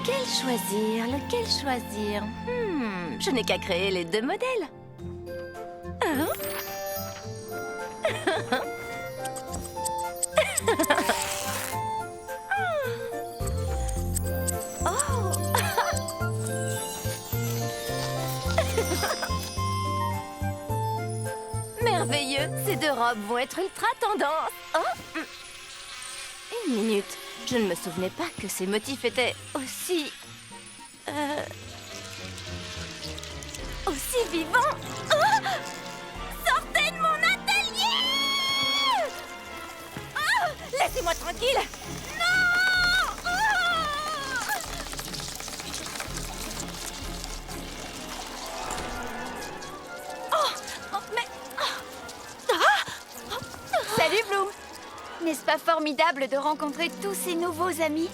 Lequel choisir? Lequel choisir? Je n'ai qu'à créer les deux modèles. Hein? Oh! Merveilleux! Ces deux robes vont être ultra tendance. Oh! Une minute. Je ne me souvenais pas que ces motifs étaient aussi... aussi vivants. Oh! Sortez de mon atelier! Oh! Laissez-moi tranquille! Non! Oh! Mais... Salut Bloom! N'est-ce pas formidable de rencontrer tous ces nouveaux amis?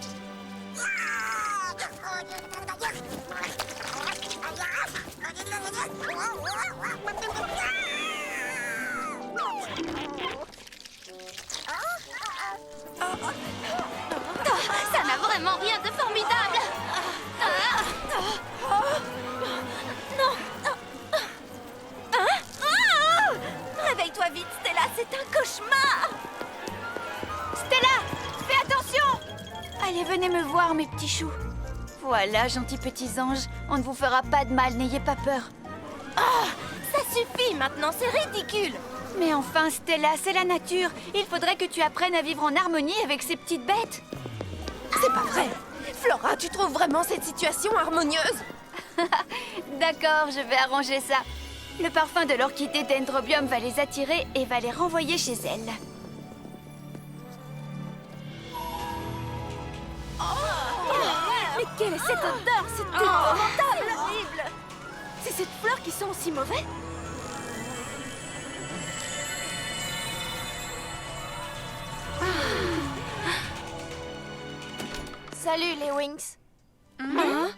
Ça n'a vraiment rien de formidable! Non! Réveille-toi vite, Stella, c'est un cauchemar! Stella! Fais attention! Allez, venez me voir, mes petits choux. Voilà, gentils petits anges, on ne vous fera pas de mal, n'ayez pas peur. Ça suffit maintenant, c'est ridicule! Mais enfin, Stella, c'est la nature. Il faudrait que tu apprennes à vivre en harmonie avec ces petites bêtes. C'est pas vrai! Flora, tu trouves vraiment cette situation harmonieuse? D'accord, je vais arranger ça. Le parfum de l'orchidée Dendrobium va les attirer et va les renvoyer chez elle. Mais quelle est cette odeur? C'est épouvantable! Horrible! C'est cette fleur qui sent aussi mauvais? Salut, les Wings. Hein?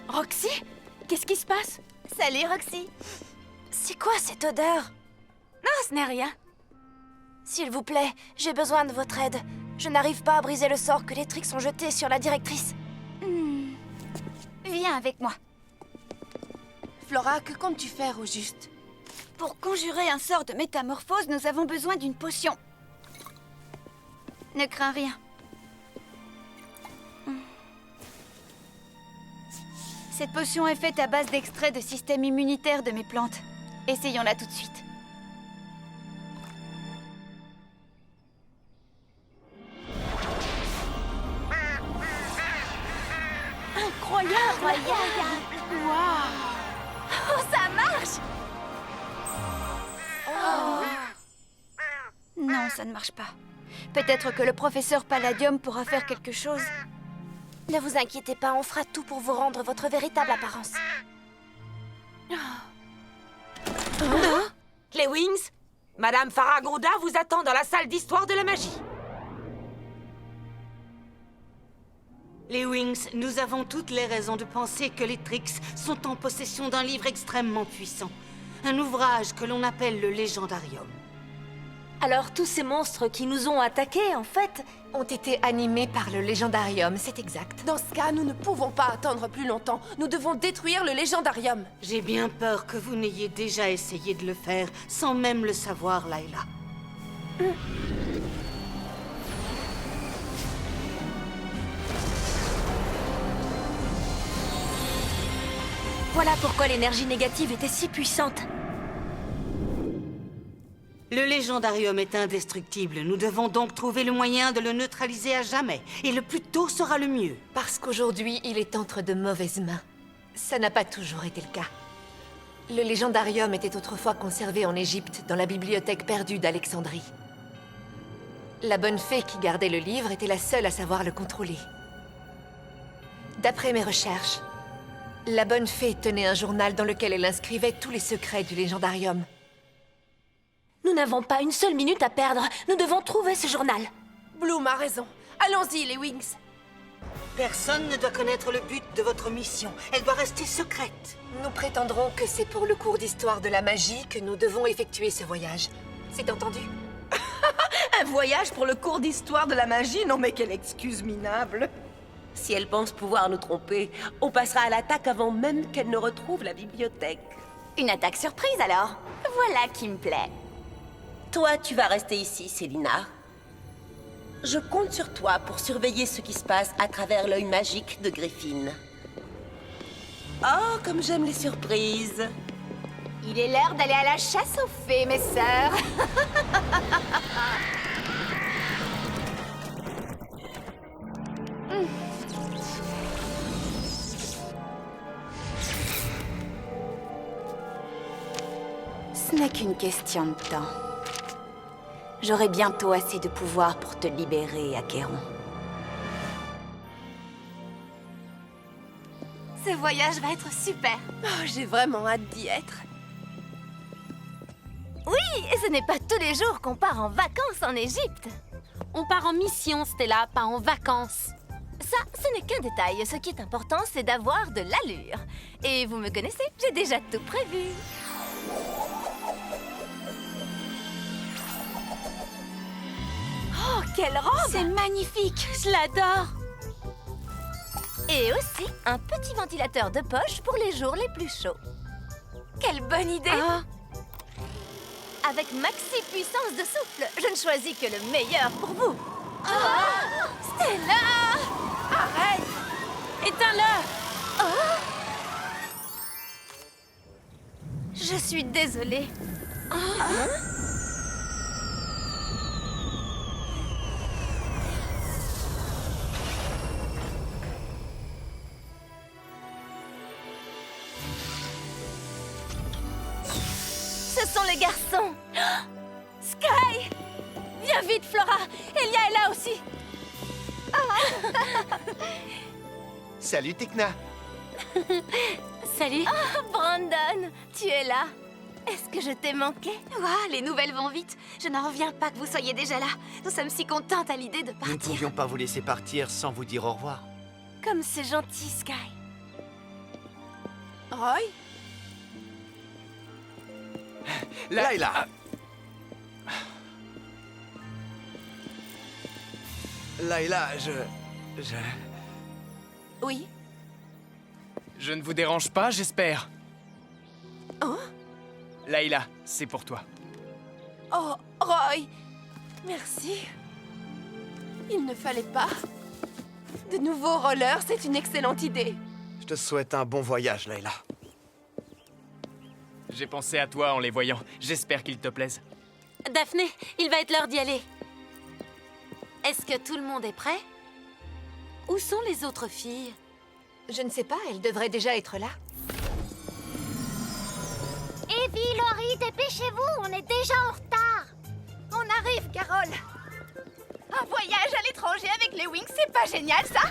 Roxy? Qu'est-ce qui se passe? Salut, Roxy. C'est quoi cette odeur? Non, ce n'est rien. S'il vous plaît, j'ai besoin de votre aide. Je n'arrive pas à briser le sort que les Trix ont jeté sur la directrice. Viens avec moi. Flora, que comptes-tu faire au juste? Pour conjurer un sort de métamorphose, nous avons besoin d'une potion. Ne crains rien. Cette potion est faite à base d'extrait de système immunitaire de mes plantes. Essayons-la tout de suite. Incroyable! Waouh! Oh, ça marche! Non, ça ne marche pas. Peut-être que le professeur Palladium pourra faire quelque chose. Ne vous inquiétez pas, on fera tout pour vous rendre votre véritable apparence. Les Wings, Madame Faragouda vous attend dans la salle d'histoire de la magie. Les Wings, nous avons toutes les raisons de penser que les Trix sont en possession d'un livre extrêmement puissant. Un ouvrage que l'on appelle le Légendarium. Alors tous ces monstres qui nous ont attaqués, en fait, ont été animés par le Légendarium, c'est exact. Dans ce cas, nous ne pouvons pas attendre plus longtemps. Nous devons détruire le Légendarium. J'ai bien peur que vous n'ayez déjà essayé de le faire sans même le savoir, Layla. voilà pourquoi l'énergie négative était si puissante. Le Légendarium est indestructible. Nous devons donc trouver le moyen de le neutraliser à jamais. Et le plus tôt sera le mieux. Parce qu'aujourd'hui, il est entre de mauvaises mains. Ça n'a pas toujours été le cas. Le Légendarium était autrefois conservé en Égypte, dans la bibliothèque perdue d'Alexandrie. La bonne fée qui gardait le livre était la seule à savoir le contrôler. D'après mes recherches, la bonne fée tenait un journal dans lequel elle inscrivait tous les secrets du Légendarium. Nous n'avons pas une seule minute à perdre. Nous devons trouver ce journal. Bloom a raison. Allons-y, les Wings. Personne ne doit connaître le but de votre mission. Elle doit rester secrète. Nous prétendrons que c'est pour le cours d'histoire de la magie que nous devons effectuer ce voyage. C'est entendu? Un voyage pour le cours d'histoire de la magie? Non mais quelle excuse minable! Si elle pense pouvoir nous tromper, on passera à l'attaque avant même qu'elle ne retrouve la bibliothèque. Une attaque surprise alors. Voilà qui me plaît. Toi, tu vas rester ici, Célina. Je compte sur toi pour surveiller ce qui se passe à travers l'œil magique de Griffin. Oh, comme j'aime les surprises! Il est l'heure d'aller à la chasse aux fées, mes sœurs. Ce n'est qu'une question de temps. J'aurai bientôt assez de pouvoir pour te libérer, Acheron. Ce voyage va être super. Oh, j'ai vraiment hâte d'y être. Oui, et ce n'est pas tous les jours qu'on part en vacances en Égypte. On part en mission, Stella, pas en vacances. Ça, ce n'est qu'un détail. Ce qui est important, c'est d'avoir de l'allure. Et vous me connaissez, j'ai déjà tout prévu. Oh, quelle robe! C'est magnifique. Je l'adore. Et aussi un petit ventilateur de poche pour les jours les plus chauds. Quelle bonne idée! Ah, Avec maxi puissance de souffle, je ne choisis que le meilleur pour vous. Stella! Arrête! éteins-le. Je suis désolée. Ce sont les garçons. Sky! Viens vite, Flora. Elia est là aussi. Salut, Tekna. Salut. Brandon, tu es là. Est-ce que je t'ai manqué? Ouah, les nouvelles vont vite. Je n'en reviens pas que vous soyez déjà là. Nous sommes si contentes à l'idée de Nous ne partir. pouvions pas vous laisser partir sans vous dire au revoir. Comme c'est gentil, Sky. Roy? Layla. Layla, Oui? Je ne vous dérange pas, j'espère. Oh? Layla, c'est pour toi. Oh, Roy! Merci. Il ne fallait pas. De nouveaux rollers, c'est une excellente idée. je te souhaite un bon voyage, Layla. J'ai pensé à toi en les voyant. J'espère qu'ils te plaisent. Daphné, il va être l'heure d'y aller. Est-ce que tout le monde est prêt? Où sont les autres filles? Je ne sais pas, elle devrait déjà être là. Evie, Laurie, dépêchez-vous, on est déjà en retard. On arrive, Carole. Un voyage à l'étranger avec les Wings, c'est pas génial, ça?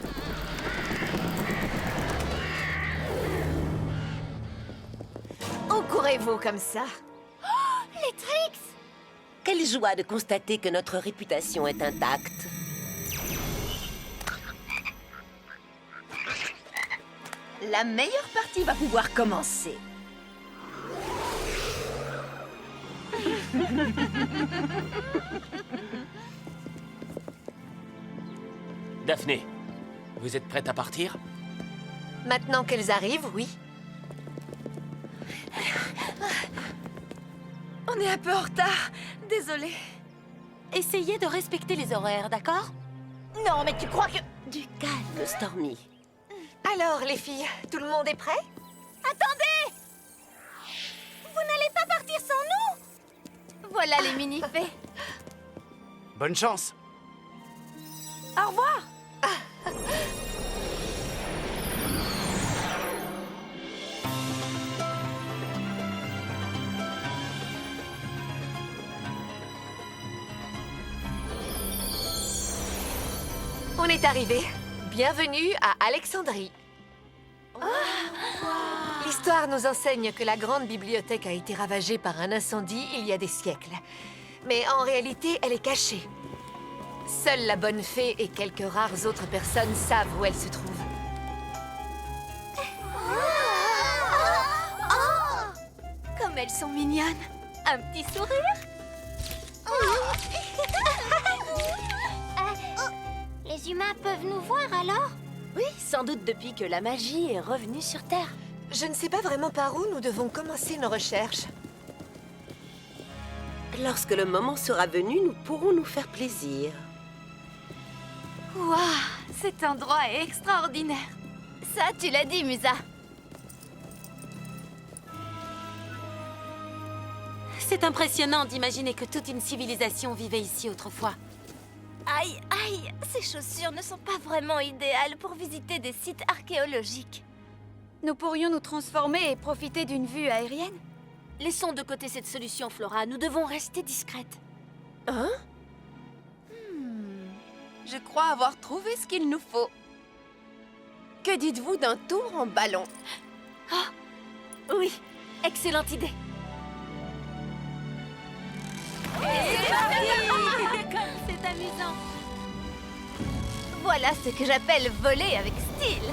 Où courez-vous comme ça? Les Trix! Quelle joie de constater que notre réputation est intacte. La meilleure partie va pouvoir commencer. Daphné, vous êtes prête à partir? Maintenant qu'elles arrivent, oui. On est un peu en retard. Désolée. Essayez de respecter les horaires, d'accord? Non, mais tu crois que... Du calme, Stormy. Alors, les filles, tout le monde est prêt? Attendez! Vous n'allez pas partir sans nous? Voilà les mini-fées. Bonne chance. Au revoir. On est arrivé. Bienvenue à Alexandrie. L'histoire nous enseigne que la grande bibliothèque a été ravagée par un incendie il y a des siècles. Mais en réalité, elle est cachée. Seule la bonne fée et quelques rares autres personnes savent où elle se trouve. Comme elles sont mignonnes. Un petit sourire. Les humains peuvent nous voir alors? Oui, sans doute depuis que la magie est revenue sur Terre. Je ne sais pas vraiment par où nous devons commencer nos recherches. Lorsque le moment sera venu, nous pourrons nous faire plaisir. Waouh, cet endroit est extraordinaire. Ça, tu l'as dit, Musa. C'est impressionnant d'imaginer que toute une civilisation vivait ici autrefois. Aïe, aïe, ces chaussures ne sont pas vraiment idéales pour visiter des sites archéologiques. Nous pourrions nous transformer et profiter d'une vue aérienne? Laissons de côté cette solution, Flora. Nous devons rester discrètes. Hein? Je crois avoir trouvé ce qu'il nous faut. Que dites-vous d'un tour en ballon? Oui, excellente idée. Comme c'est amusant. Voilà ce que j'appelle voler avec style.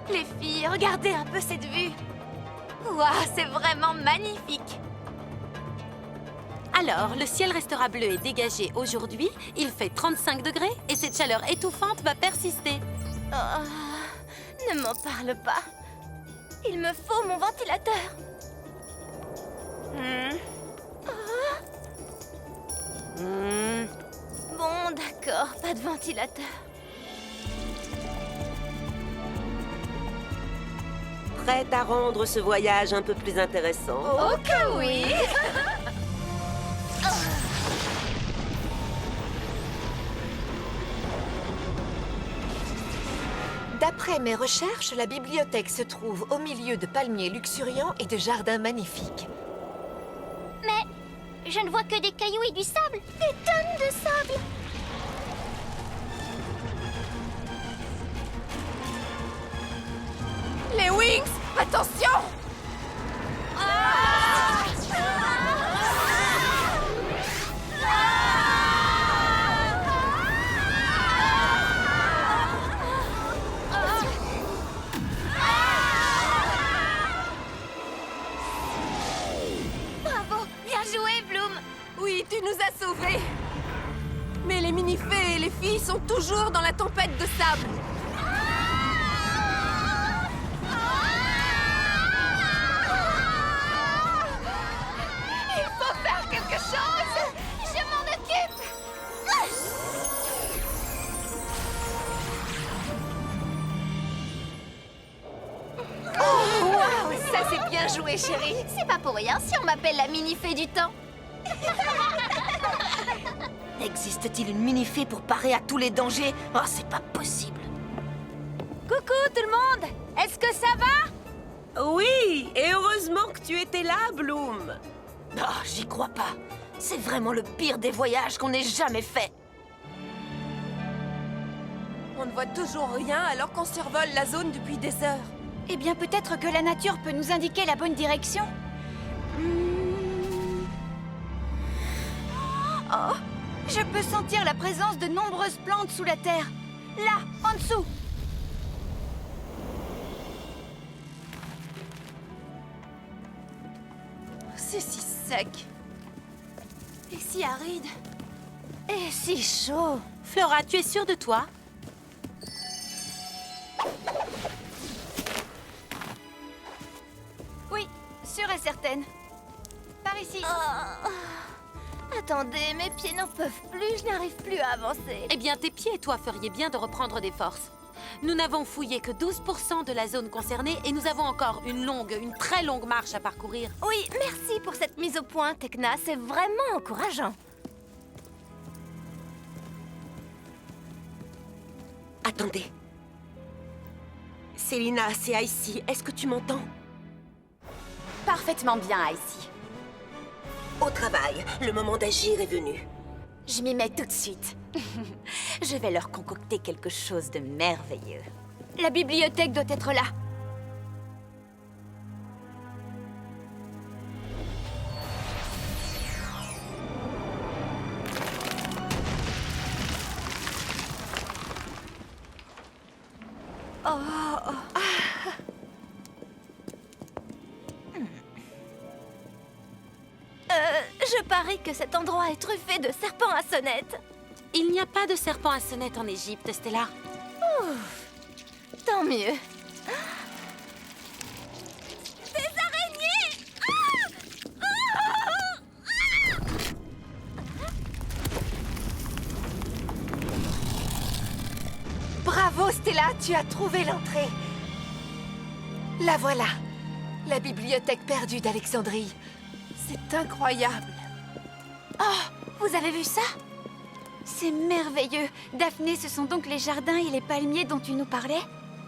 Les filles, regardez un peu cette vue. Waouh, c'est vraiment magnifique. Alors, le ciel restera bleu et dégagé aujourd'hui. Il fait 35 degrés et cette chaleur étouffante va persister. Oh, ne m'en parle pas. Il me faut mon ventilateur. Bon, d'accord, pas de ventilateur. Prête à rendre ce voyage un peu plus intéressant? Oh que oui. D'après mes recherches, la bibliothèque se trouve au milieu de palmiers luxuriants et de jardins magnifiques. Mais je ne vois que des cailloux et du sable. Des tonnes de sable. Les Wings! Attention! Bravo, bien joué, Bloom. Oui, tu nous as sauvés! Mais les mini-fées et les filles sont toujours dans la tempête de sable. Il faut faire quelque chose. Je m'en occupe. Oh, waouh! Ça, c'est bien joué, chérie! C'est pas pour rien si on m'appelle la mini-fée du temps. Existe-t-il une mini-fée pour parer à tous les dangers? Oh, c'est pas possible. Coucou tout le monde. Est-ce que ça va? Oui, et heureusement que tu étais là, Bloom. Oh, j'y crois pas. C'est vraiment le pire des voyages qu'on ait jamais fait. On ne voit toujours rien alors qu'on survole la zone depuis des heures. Eh bien, peut-être que la nature peut nous indiquer la bonne direction. Oh, je peux sentir la présence de nombreuses plantes sous la terre. Là, en dessous. C'est si sec. Et si aride. Et si chaud. Flora, tu es sûre de toi? Oui, sûre et certaine. Par ici. Attendez, mes pieds n'en peuvent plus, je n'arrive plus à avancer. Eh bien, tes pieds et toi feriez bien de reprendre des forces. Nous n'avons fouillé que 12% de la zone concernée et nous avons encore une très longue marche à parcourir. Oui, merci pour cette mise au point, Tekna, c'est vraiment encourageant. Attendez. Célina, c'est Icy. Est-ce que tu m'entends? Parfaitement bien, Icy. Au travail, le moment d'agir est venu. Je m'y mets tout de suite. Je vais leur concocter quelque chose de merveilleux. La bibliothèque doit être là. parie que cet endroit est truffé de serpents à sonnette. Il n'y a pas de serpent à sonnette en Égypte, Stella. Tant mieux. Bravo, Stella, tu as trouvé l'entrée. La voilà, la bibliothèque perdue d'Alexandrie. C'est incroyable. Oh, vous avez vu ça? C'est merveilleux. Daphné, ce sont donc les jardins et les palmiers dont tu nous parlais?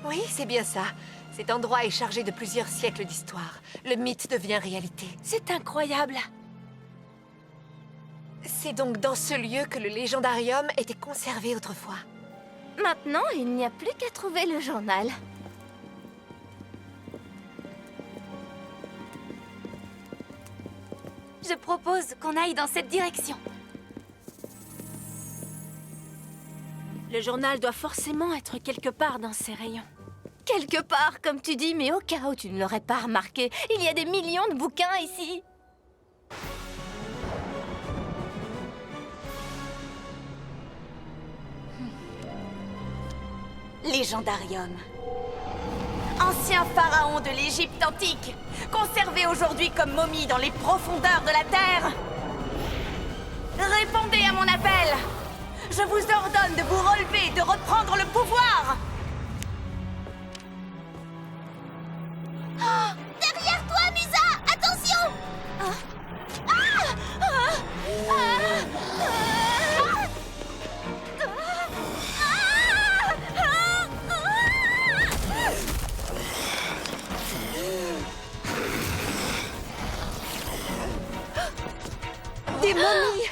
Oui, c'est bien ça. Cet endroit est chargé de plusieurs siècles d'histoire. Le mythe devient réalité. C'est incroyable. C'est donc dans ce lieu que le légendarium était conservé autrefois. Maintenant, il n'y a plus qu'à trouver le journal. Je propose qu'on aille dans cette direction. Le journal doit forcément être quelque part dans ces rayons. Quelque part, comme tu dis, mais au cas où tu ne l'aurais pas remarqué, il y a des millions de bouquins ici. Légendarium. Ancien pharaon de l'Égypte antique, conservé aujourd'hui comme momie dans les profondeurs de la terre. Répondez à mon appel. Je vous ordonne de vous relever, de reprendre le pouvoir. Derrière toi, Musa! Attention! Des momies!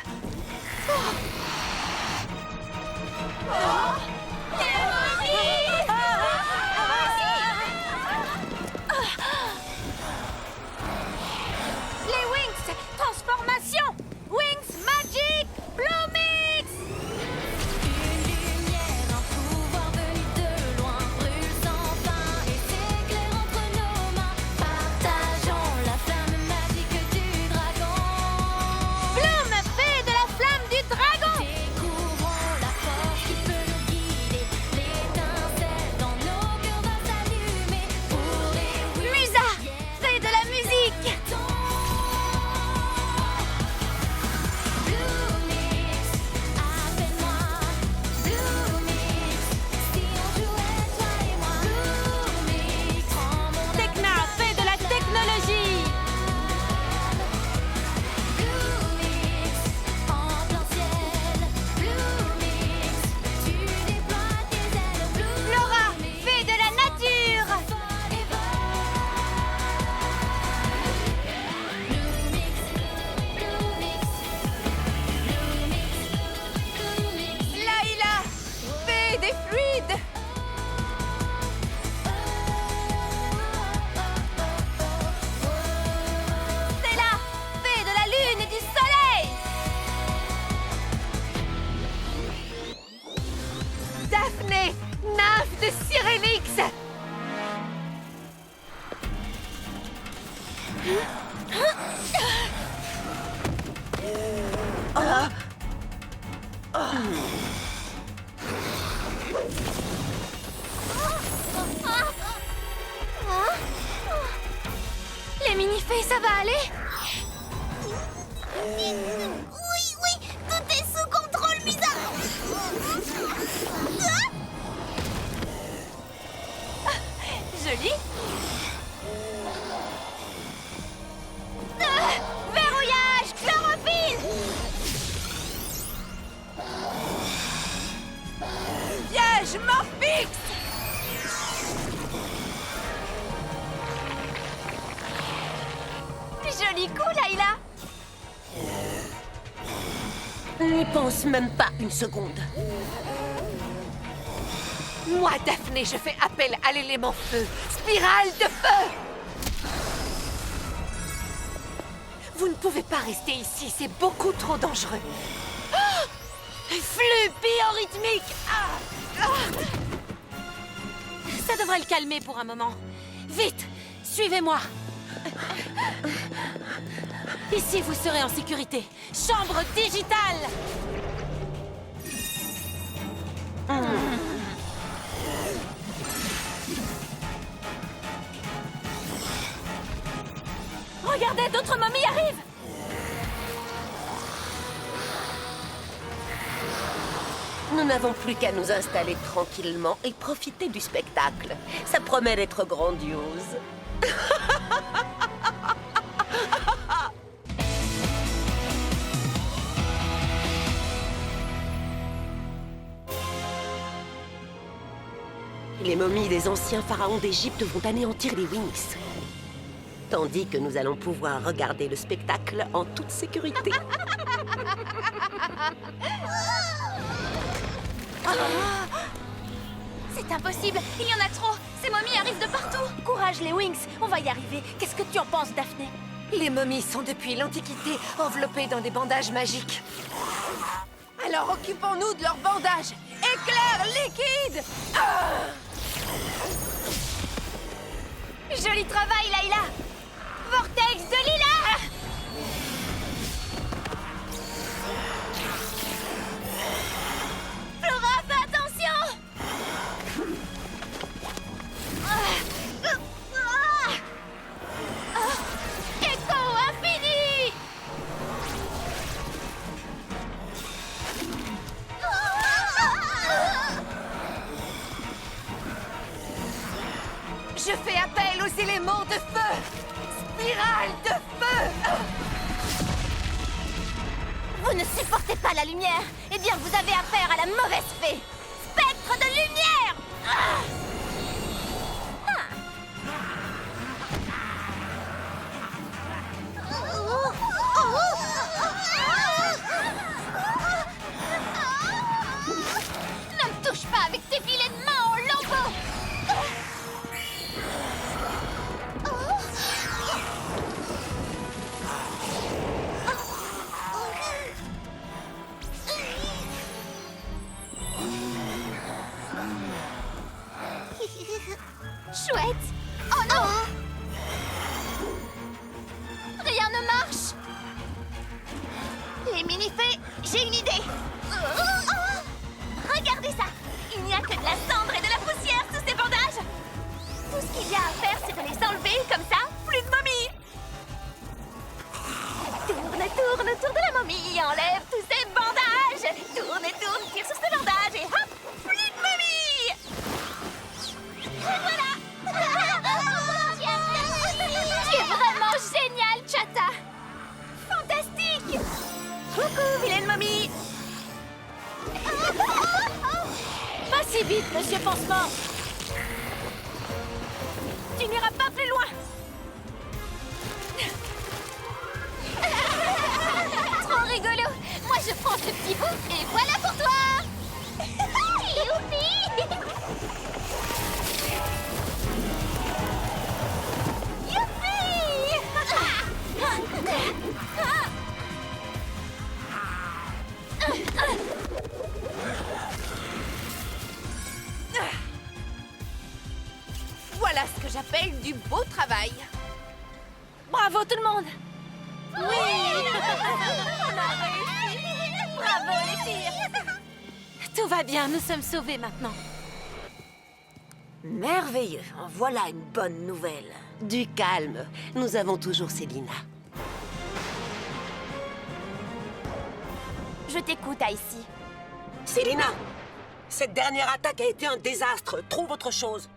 Les Wings! Transformation! Wings Magic Bloomix! Une lumière, un pouvoir venu de loin, brûle sans fin et s'éclaire entre nos mains. Partageons la flamme magique du dragon. Bloom, fée de la flamme du dragon! Découvrons la force qui peut nous guider. L'étincelle dans nos cœurs va s'allumer. Pour les Musa, fée de la musique! Bloomix, appelle-moi Bloomix. Si on jouait toi et moi, Bloomix, prends mon Tekna, fée de la technologie. Bloomix, en plein ciel. Bloomix, tu déploies tes ailes. Bloomix, Laura, fée de la nature! Laïla, fée des fluides! Stella, fée de la lune et du soleil! Daphné, nymphe de Cyrénix! Les mini-fées, ça va aller? Oui, tout est sous contrôle, Musa. Joli! Verrouillage! Chlorophylle! Piège Morphix! Joli coup, Laïla! N'y pense même pas une seconde. Moi, Daphné, je fais appel à l'élément feu. Spirale de feu! Vous ne pouvez pas rester ici, c'est beaucoup trop dangereux. Flux biorhythmique! Ça devrait le calmer pour un moment. Vite, suivez-moi. Ici, vous serez en sécurité. Chambre digitale. Regardez, d'autres momies arrivent! Nous n'avons plus qu'à nous installer tranquillement et profiter du spectacle. Ça promet d'être grandiose. Les momies des anciens pharaons d'Égypte vont anéantir les Wings. Tandis que nous allons pouvoir regarder le spectacle en toute sécurité. C'est impossible, il y en a trop. Ces momies arrivent de partout. Courage les Wings, on va y arriver. Qu'est-ce que tu en penses, Daphné? Les momies sont depuis l'Antiquité enveloppées dans des bandages magiques. Alors occupons-nous de leurs bandages. Éclair liquide! Joli travail, Layla. Vortex de lilas. Flora, fais attention. Écho infini. Je fais appel aux éléments de feu! Spirale de feu! Vous ne supportez pas la lumière? Eh bien, vous avez affaire à la mauvaise fée! Spectre de lumière! Ne me touche pas avec tes filets de main en lambeaux. Chouette. Oh non. Rien ne marche. Les mini-fées, j'ai une idée. Regardez ça. Il n'y a que de la cendre et de la poussière sous ces bandages. Tout ce qu'il y a à faire, c'est de les enlever, comme ça, plus de momies. Tourne, tourne autour de la momie, enlève tous ces bandages. Tourne et tourne, tire sur ces bandages et hop, plus de momies. Et voilà. Tu es vraiment génial, Chata. Fantastique. Coucou, vilaine momie. Pas si vite, monsieur Pansement! Tu n'iras pas plus loin! Trop rigolo. Moi, je prends ce petit bout et voilà pour toi. Youpi. Voilà ce que j'appelle du beau travail. Bravo tout le monde! Bravo, les filles. Tout va bien, nous sommes sauvés maintenant. Merveilleux, voilà une bonne nouvelle. Du calme, nous avons toujours Célina. Je t'écoute, Icy. Célina, cette dernière attaque a été un désastre. Trouve autre chose.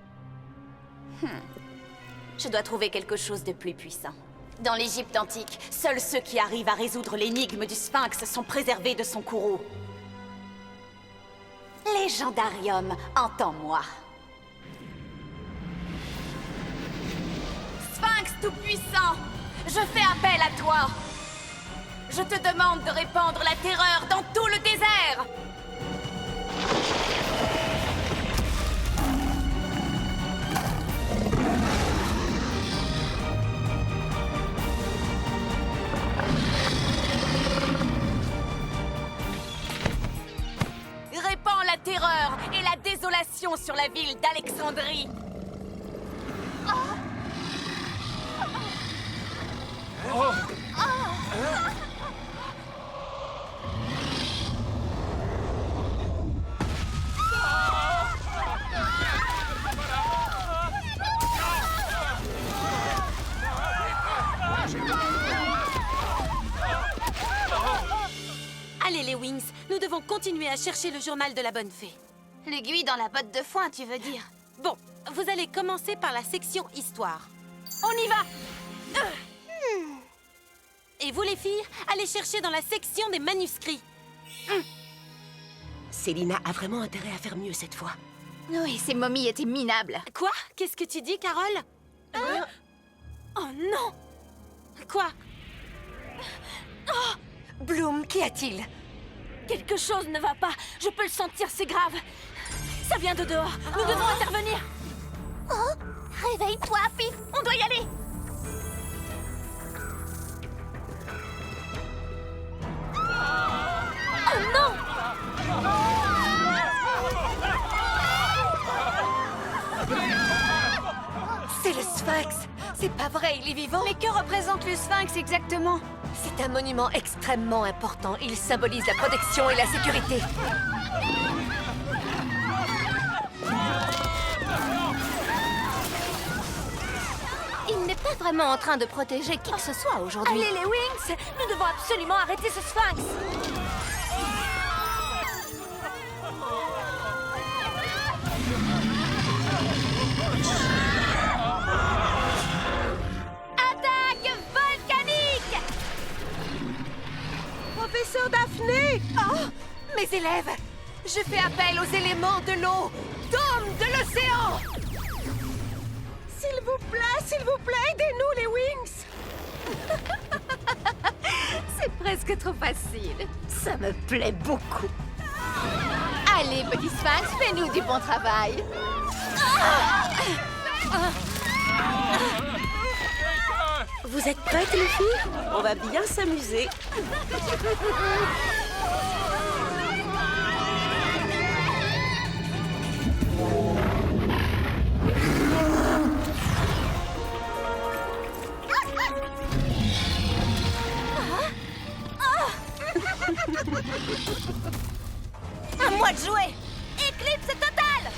Je dois trouver quelque chose de plus puissant. Dans l'Égypte antique, seuls ceux qui arrivent à résoudre l'énigme du Sphinx sont préservés de son courroux. Légendarium, entends-moi. Sphinx tout-puissant, je fais appel à toi. Je te demande de répandre la terreur dans tout le désert. Répands la terreur et la désolation sur la ville d'Alexandrie. Allez, les Wings, nous devons continuer à chercher le journal de la bonne fée. L'aiguille dans la botte de foin, tu veux dire? Bon, vous allez commencer par la section Histoire. On y va! Et vous, les filles, allez chercher dans la section des manuscrits. Célina a vraiment intérêt à faire mieux cette fois. Oui, ces momies étaient minables. Quoi? Qu'est-ce que tu dis, Carole? Oh non! Quoi? Bloom, qu'y a-t-il? Quelque chose ne va pas. Je peux le sentir, c'est grave. Ça vient de dehors. Nous devons intervenir. Réveille-toi, Pif, on doit y aller. Oh non! C'est le Sphinx! C'est pas vrai, il est vivant! Mais que représente le Sphinx exactement? C'est un monument extrêmement important. Il symbolise la protection et la sécurité. Il n'est pas vraiment en train de protéger qui que ce soit aujourd'hui. Allez, les Wings! Nous devons absolument arrêter ce Sphinx! Attaque volcanique! Professeur Daphné! Oh! Mes élèves! Je fais appel aux éléments de l'eau! Dôme de l'océan! S'il vous plaît, aidez-nous les Wings! C'est presque trop facile. Ça me plaît beaucoup. Allez, petit Sphinx, fais-nous du bon travail. Vous êtes prêtes les filles? On va bien s'amuser. À moi de jouer! Éclipse totale!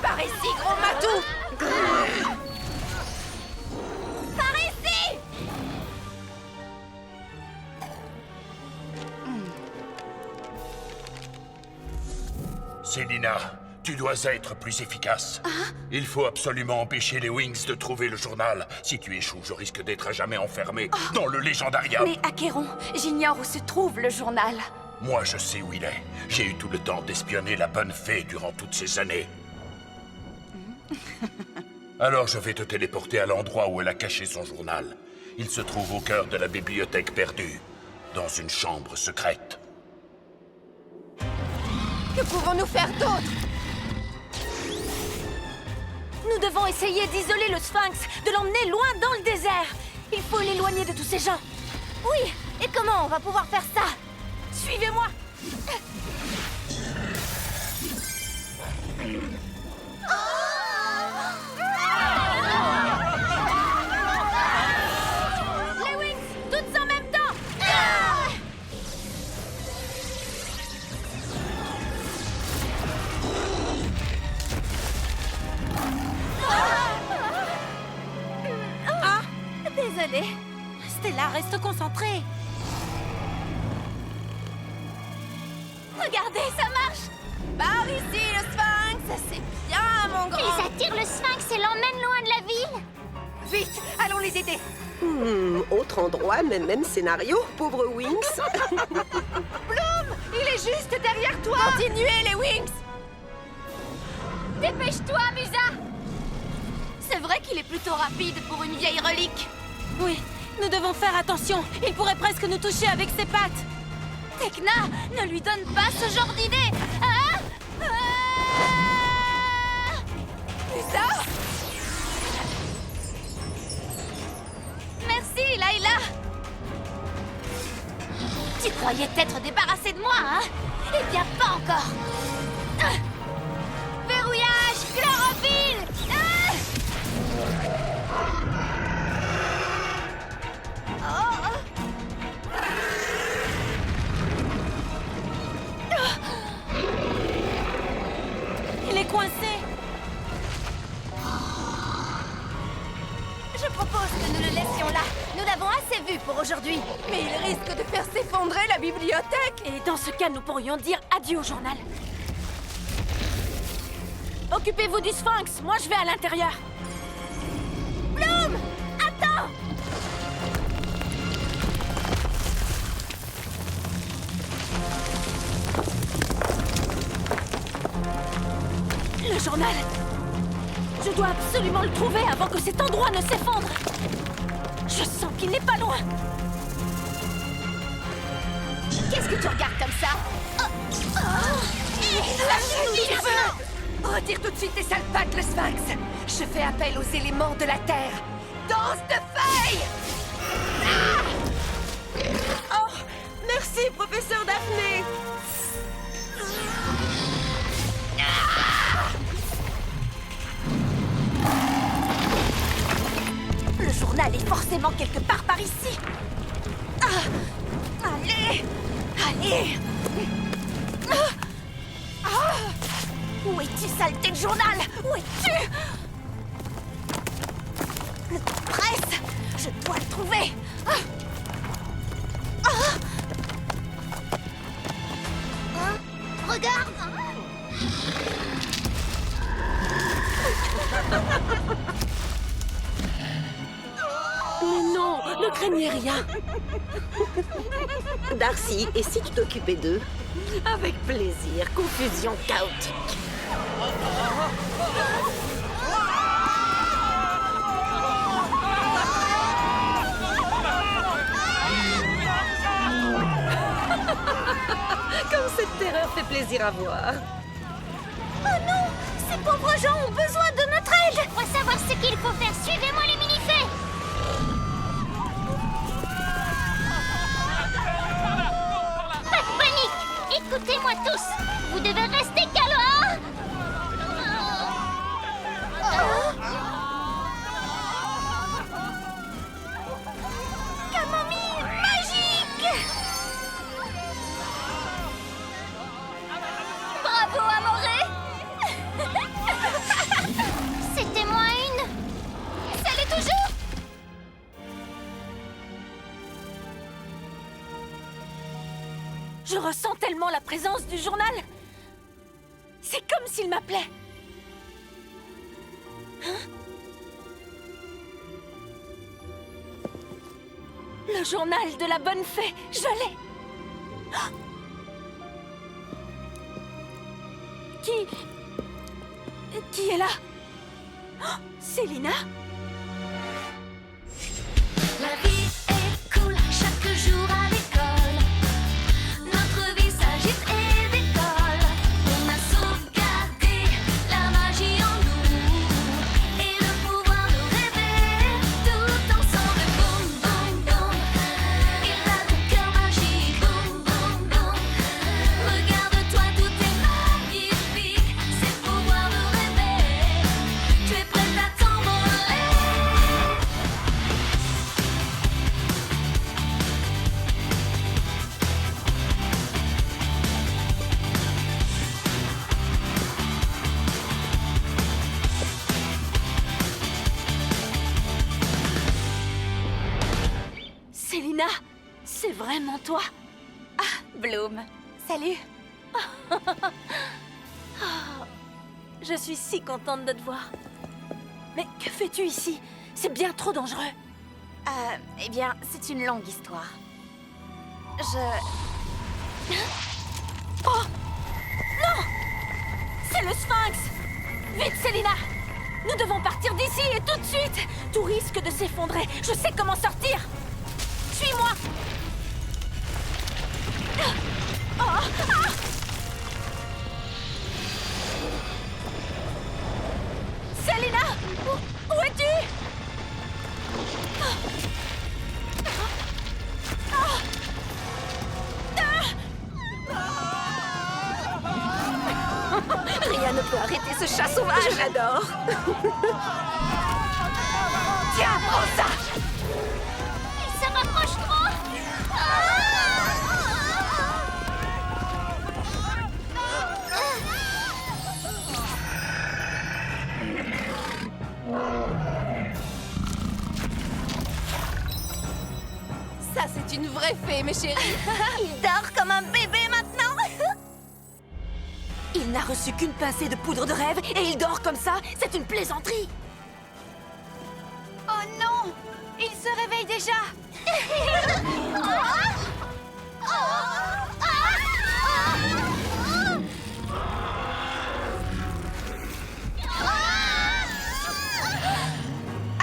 Par ici, gros matou! Par ici! Célina, tu dois être plus efficace. Il faut absolument empêcher les Wings de trouver le journal. Si tu échoues, je risque d'être à jamais enfermé dans le Légendarium. Mais Achéron, j'ignore où se trouve le journal. Moi, je sais où il est. J'ai eu tout le temps d'espionner la bonne fée durant toutes ces années. Alors je vais te téléporter à l'endroit où elle a caché son journal. Il se trouve au cœur de la bibliothèque perdue, dans une chambre secrète. Que pouvons-nous faire d'autre? Nous devons essayer d'isoler le Sphinx, de l'emmener loin dans le désert. Il faut l'éloigner de tous ces gens. Oui, et comment on va pouvoir faire ça? Suivez-moi! Les Wings, toutes en même temps! Désolée. Stella, reste concentrée. Regardez, ça marche! Par ici, le Sphinx! C'est bien, mon grand! Ils attirent le Sphinx et l'emmènent loin de la ville. Vite, allons les aider! Autre endroit, mais même scénario, pauvre Wings. Bloom! Il est juste derrière toi! Continuez, les Wings! Dépêche-toi, Musa! C'est vrai qu'il est plutôt rapide pour une vieille relique. Oui, nous devons faire attention. Il pourrait presque nous toucher avec ses pattes. Tekna, ne lui donne pas ce genre d'idée! Ah! Musa! Merci, Layla! Tu croyais t'être débarrassé de moi, hein? Eh bien, pas encore! Verrouillage! Chlorophylle! Mais il risque de faire s'effondrer la bibliothèque. Et dans ce cas, nous pourrions dire adieu au journal. Occupez-vous du sphinx, moi je vais à l'intérieur. Bloom! Attends! Le journal! Je dois absolument le trouver avant que cet endroit ne s'effondre. Je sens qu'il n'est pas loin. Qu'est-ce que tu regardes comme ça? Retire tout de suite tes sales pattes, le sphinx. Je fais appel aux éléments de la terre. Danse de feuilles. Oh, merci, professeur Daphné. Le journal est forcément quelque part par ici. Allez! Allez! Où es-tu, saleté de journal? Où es-tu? Le temps presse! Je dois le trouver! Regarde! Mais non, ne craignez rien. Darcy, et si tu t'occupais d'eux? Avec plaisir. Confusion chaotique. Comme cette terreur fait plaisir à voir. Oh non! Ces pauvres gens ont besoin de notre aide! Pour savoir ce qu'il faut faire, suivez-moi les mini-faits! Pas de panique! Écoutez-moi tous! Vous devez rester calme, hein? Camomille magique! Bravo, Amoré! C'était moi une! Ça l'est toujours! Je ressens tellement la présence du journal. C'est comme s'il m'appelait. Hein? Le journal de la bonne fée, je l'ai. Ah! Qui est là? Oh, Célina? La vie est cool chaque jour à l'école. Notre vie s'agite et décolle. On a sauvegardé la magie en nous et le pouvoir de rêver tout ensemble. Boum, boum, boum. Il a ton cœur magique. Boum, boum, boum. Regarde-toi, tout est magnifique. C'est le pouvoir de rêver. Tu es prête à t'envoler. Célina, c'est vraiment toi? Bloom, salut! Je suis si contente de te voir. Mais que fais-tu ici? C'est bien trop dangereux. Eh bien, c'est une longue histoire. Oh! Non! C'est le sphinx! Vite, Célina! Nous devons partir d'ici et tout de suite! Tout risque de s'effondrer. Je sais comment sortir! Suis-moi! Oh! Ah! Célina! Où es-tu? Rien ne peut arrêter ce chat sauvage. Je l'adore. Tiens, prends ça. Il se rapproche trop! Ça, c'est une vraie fée, mes chéris. Il dort comme un bébé maintenant. Il n'a reçu qu'une pincée de poudre de rêve et il dort comme ça. C'est une plaisanterie. Oh non! Il se réveille déjà!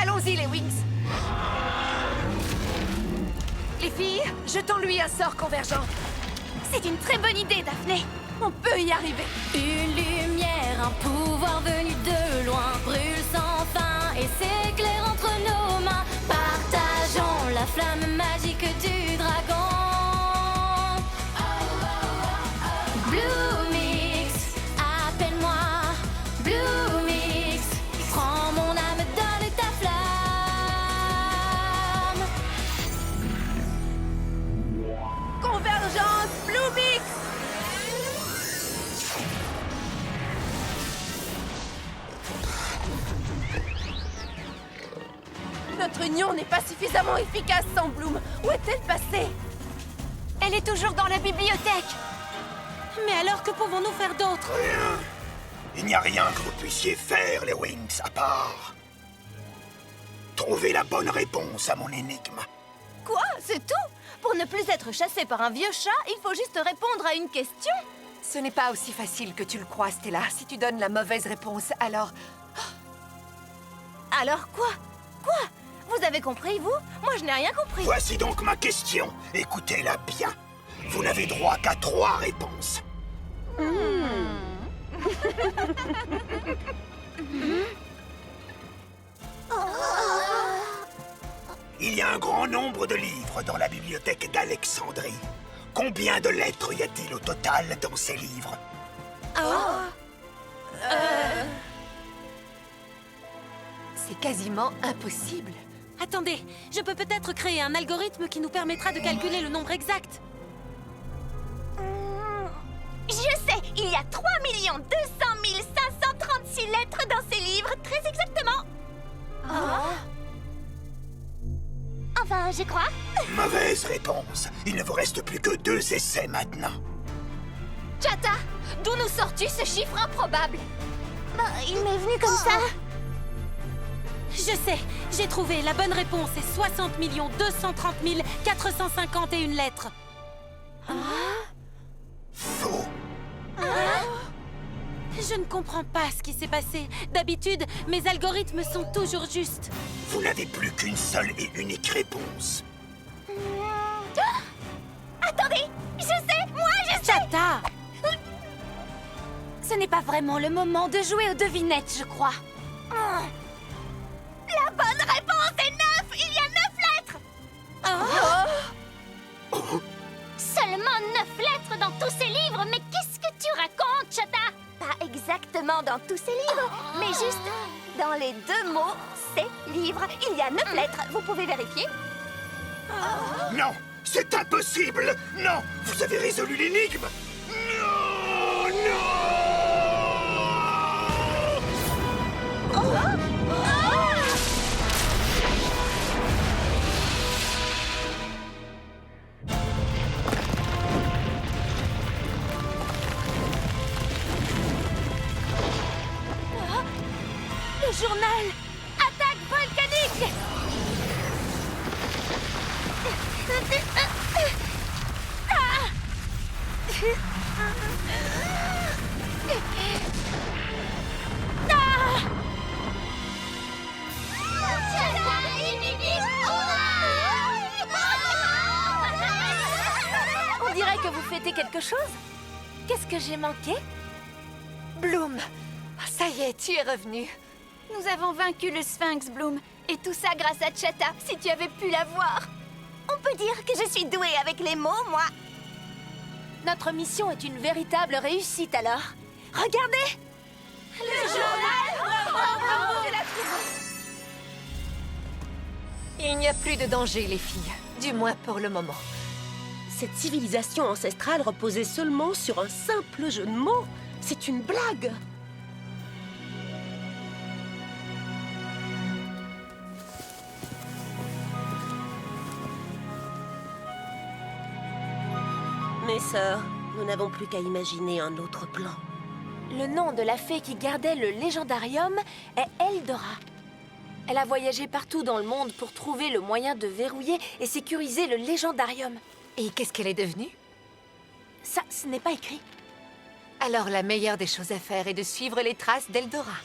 Allons-y, les Wings. Les filles, jetons-lui un sort convergent. C'est une très bonne idée, Daphné. On peut y arriver. Une lumière, un pouvoir venu de loin, brûle sans fin et s'éclaire entre nos mains. Partageons la flamme magique du dragon. Blue Mix, appelle-moi Blue Mix. Prends mon âme, donne ta flamme. Convergence Blue Mix. Notre union n'est pas suffisamment efficace sans Bloom. Où est-elle passée? Elle est toujours dans la bibliothèque! Mais alors, que pouvons-nous faire d'autre? Rien. Il n'y a rien que vous puissiez faire, les Wings, à part trouver la bonne réponse à mon énigme. Quoi? C'est tout? Pour ne plus être chassé par un vieux chat, il faut juste répondre à une question. Ce n'est pas aussi facile que tu le crois, Stella. Si tu donnes la mauvaise réponse, alors... Alors quoi? Quoi? Vous avez compris, vous? Moi, je n'ai rien compris. Voici donc ma question. Écoutez-la bien. Vous n'avez droit qu'à 3 réponses. Il y a un grand nombre de livres dans la bibliothèque d'Alexandrie. Combien de lettres y a-t-il au total dans ces livres? C'est quasiment impossible. Attendez, je peux peut-être créer un algorithme qui nous permettra de calculer le nombre exact. Je sais, il y a 3 200 536 lettres dans ces livres, très exactement. Enfin, je crois. Mauvaise réponse. Il ne vous reste plus que 2 essais maintenant. Chata, d'où nous sors-tu ce chiffre improbable? Il m'est venu comme ça. Je sais, j'ai trouvé. La bonne réponse est 60 230 451 lettres. Faux. Je ne comprends pas ce qui s'est passé. D'habitude, mes algorithmes sont toujours justes. Vous n'avez plus qu'une seule et unique réponse. Attendez, je sais, moi je sais. Chata! Ce n'est pas vraiment le moment de jouer aux devinettes, je crois. La bonne réponse est 9. Il y a 9 lettres. Seulement 9 lettres dans tous ces livres. Mais qu'est-ce que tu racontes, Chata? Pas exactement dans tous ces livres, mais juste dans les 2 mots « ces livres ». Il y a 9 lettres. Vous pouvez vérifier. Non, c'est impossible. Non, vous avez résolu l'énigme. Non, non. Le journal! Attaque volcanique! On dirait que vous fêtez quelque chose? Qu'est-ce que j'ai manqué? Bloom, ça y est, tu es revenu. Nous avons vaincu le Sphinx, Bloom. Et tout ça grâce à Chata, si tu avais pu la voir. On peut dire que je suis douée avec les mots, moi. Notre mission est une véritable réussite, alors. Regardez! Le journal! Il n'y a plus de danger, les filles. Du moins pour le moment. Cette civilisation ancestrale reposait seulement sur un simple jeu de mots. C'est une blague. mes sœurs. Nous n'avons plus qu'à imaginer un autre plan. Le nom de la fée qui gardait le légendarium est Eldora. Elle a voyagé partout dans le monde pour trouver le moyen de verrouiller et sécuriser le légendarium. Et qu'est-ce qu'elle est devenue? Ça, ce n'est pas écrit. Alors la meilleure des choses à faire est de suivre les traces d'Eldora.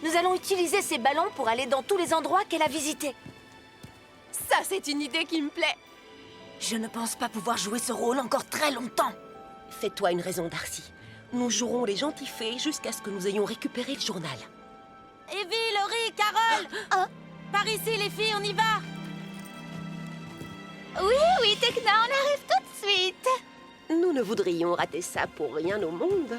Nous allons utiliser ces ballons pour aller dans tous les endroits qu'elle a visités. Ça, c'est une idée qui me plaît. Je ne pense pas pouvoir jouer ce rôle encore très longtemps. Fais-toi une raison, Darcy. Nous jouerons les gentilles fées jusqu'à ce que nous ayons récupéré le journal. Evie, Laurie, Carole Par ici, les filles, on y va. Oui, Tekna, on arrive tout de suite. Nous ne voudrions rater ça pour rien au monde.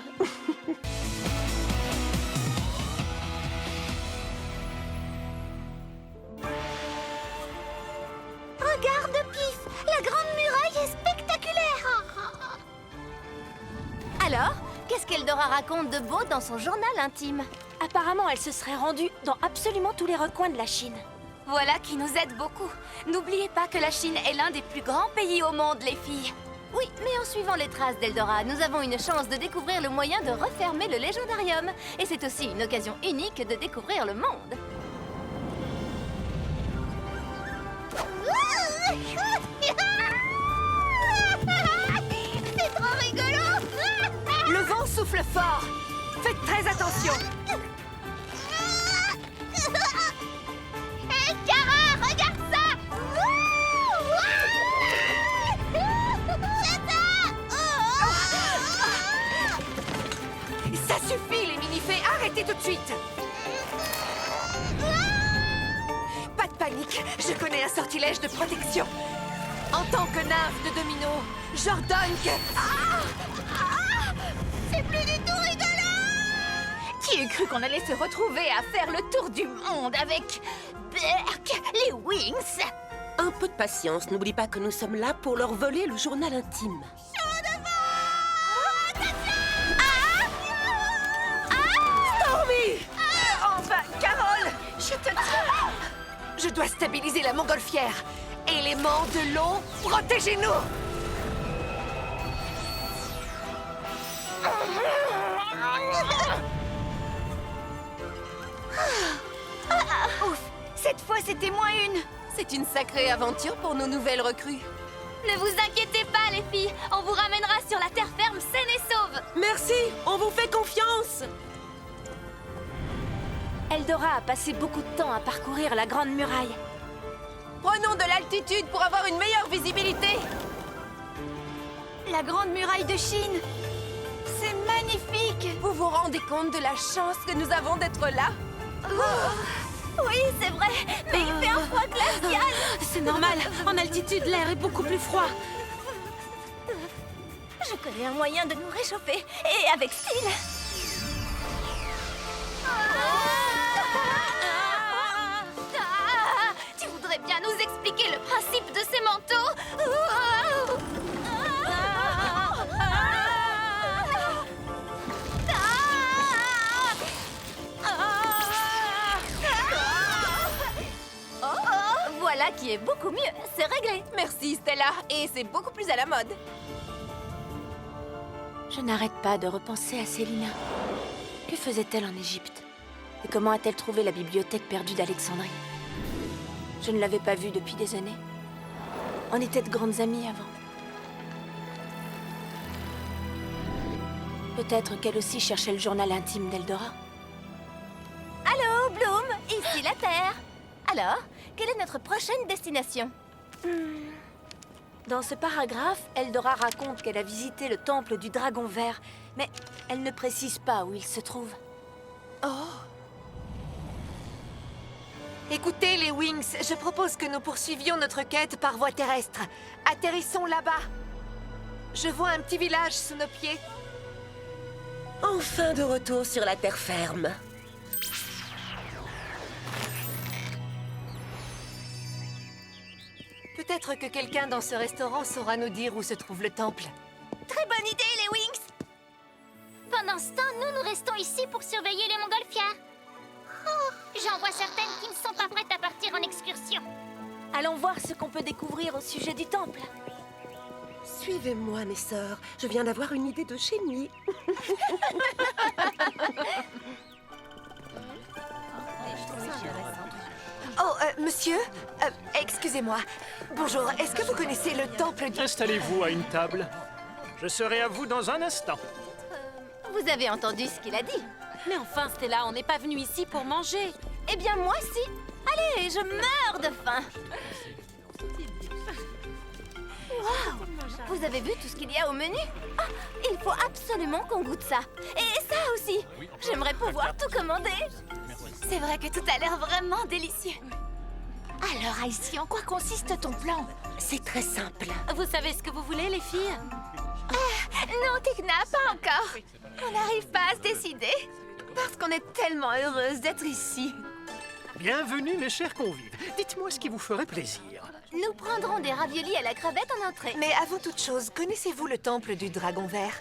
Regarde, Pif, la grande muraille est spectaculaire. Alors, qu'est-ce qu'Eldora raconte de beau dans son journal intime? Apparemment, elle se serait rendue dans absolument tous les recoins de la Chine. Voilà qui nous aide beaucoup. N'oubliez pas que la Chine est l'un des plus grands pays au monde, les filles. Oui, mais en suivant les traces d'Eldora, nous avons une chance de découvrir le moyen de refermer le légendarium. Et c'est aussi une occasion unique de découvrir le monde. C'est trop rigolo. Le vent souffle fort. Faites très attention. Hé, Cara, regarde ça. Ça suffit, les mini-fées. Arrêtez tout de suite. Pas de panique. Je connais un sortilège de protection. En tant que nymphe de Domino, j'ordonne que... C'est plus du tout rigolo. Qui eût cru qu'on allait se retrouver à faire le tour du monde avec... Berk, les Wings? Un peu de patience, n'oublie pas que nous sommes là pour leur voler le journal intime. Stormy! Enfin, Carole! Je te tiens! Je dois stabiliser la montgolfière. Élément de l'eau, protégez-nous! Ouf, cette fois c'était moins une. C'est une sacrée aventure pour nos nouvelles recrues. Ne vous inquiétez pas, les filles. On vous ramènera sur la terre ferme saine et sauve. Merci, on vous fait confiance. Eldora a passé beaucoup de temps à parcourir la grande muraille. Prenons de l'altitude pour avoir une meilleure visibilité. La grande muraille de Chine. C'est magnifique. Vous vous rendez compte de la chance que nous avons d'être là? Oui, c'est vrai. Mais il fait un froid glacial. C'est normal, en altitude, l'air est beaucoup plus froid. Je connais un moyen de nous réchauffer. Et avec style. Tu voudrais bien nous expliquer le principe de ces manteaux? Voilà qui est beaucoup mieux. C'est réglé. Merci, Stella. Et c'est beaucoup plus à la mode. Je n'arrête pas de repenser à Célina. Que faisait-elle en Égypte? Et comment a-t-elle trouvé la bibliothèque perdue d'Alexandrie? Je ne l'avais pas vue depuis des années. On était de grandes amies avant. Peut-être qu'elle aussi cherchait le journal intime d'Eldora. Allô, Bloom, ici la Terre. Alors, quelle est notre prochaine destination? Dans ce paragraphe, Eldora raconte qu'elle a visité le temple du Dragon Vert, mais elle ne précise pas où il se trouve. Écoutez, les Wings, je propose que nous poursuivions notre quête par voie terrestre. Atterrissons là-bas. Je vois un petit village sous nos pieds. Enfin de retour sur la terre ferme. Peut-être que quelqu'un dans ce restaurant saura nous dire où se trouve le temple. Très bonne idée, les Wings. Pendant ce temps, nous restons ici pour surveiller les montgolfières. J'en vois certaines qui ne sont pas prêtes à partir en excursion. Allons voir ce qu'on peut découvrir au sujet du temple. Suivez-moi, mes sœurs. Je viens d'avoir une idée de génie. Oh, monsieur, excusez-moi. Bonjour, est-ce que vous connaissez le temple du... Installez-vous à une table. Je serai à vous dans un instant. Vous avez entendu ce qu'il a dit? Mais enfin, Stella, on n'est pas venu ici pour manger. Eh bien, moi, si. Allez, je meurs de faim. Waouh! Vous avez vu tout ce qu'il y a au menu? Ah, il faut absolument qu'on goûte ça. Et ça aussi. J'aimerais pouvoir tout commander. C'est vrai que tout a l'air vraiment délicieux. Alors, Icy, en quoi consiste ton plan? C'est très simple. Vous savez ce que vous voulez, les filles? Non, Tekna, pas encore. On n'arrive pas à se décider. Parce qu'on est tellement heureuse d'être ici. Bienvenue, mes chers convives. Dites-moi ce qui vous ferait plaisir. Nous prendrons des raviolis à la crevette en entrée. Mais avant toute chose, connaissez-vous le temple du dragon vert?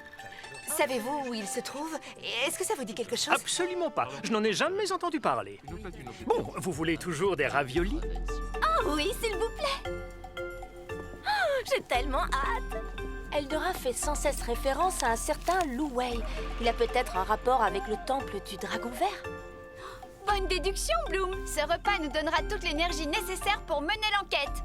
Savez-vous où il se trouve? Est-ce que ça vous dit quelque chose? Absolument pas. Je n'en ai jamais entendu parler. Bon, vous voulez toujours des raviolis? Oh oui, s'il vous plaît. Oh, j'ai tellement hâte. Eldora fait sans cesse référence à un certain Lu Wei. Il a peut-être un rapport avec le temple du dragon vert. Bonne déduction, Bloom. Ce repas nous donnera toute l'énergie nécessaire pour mener l'enquête.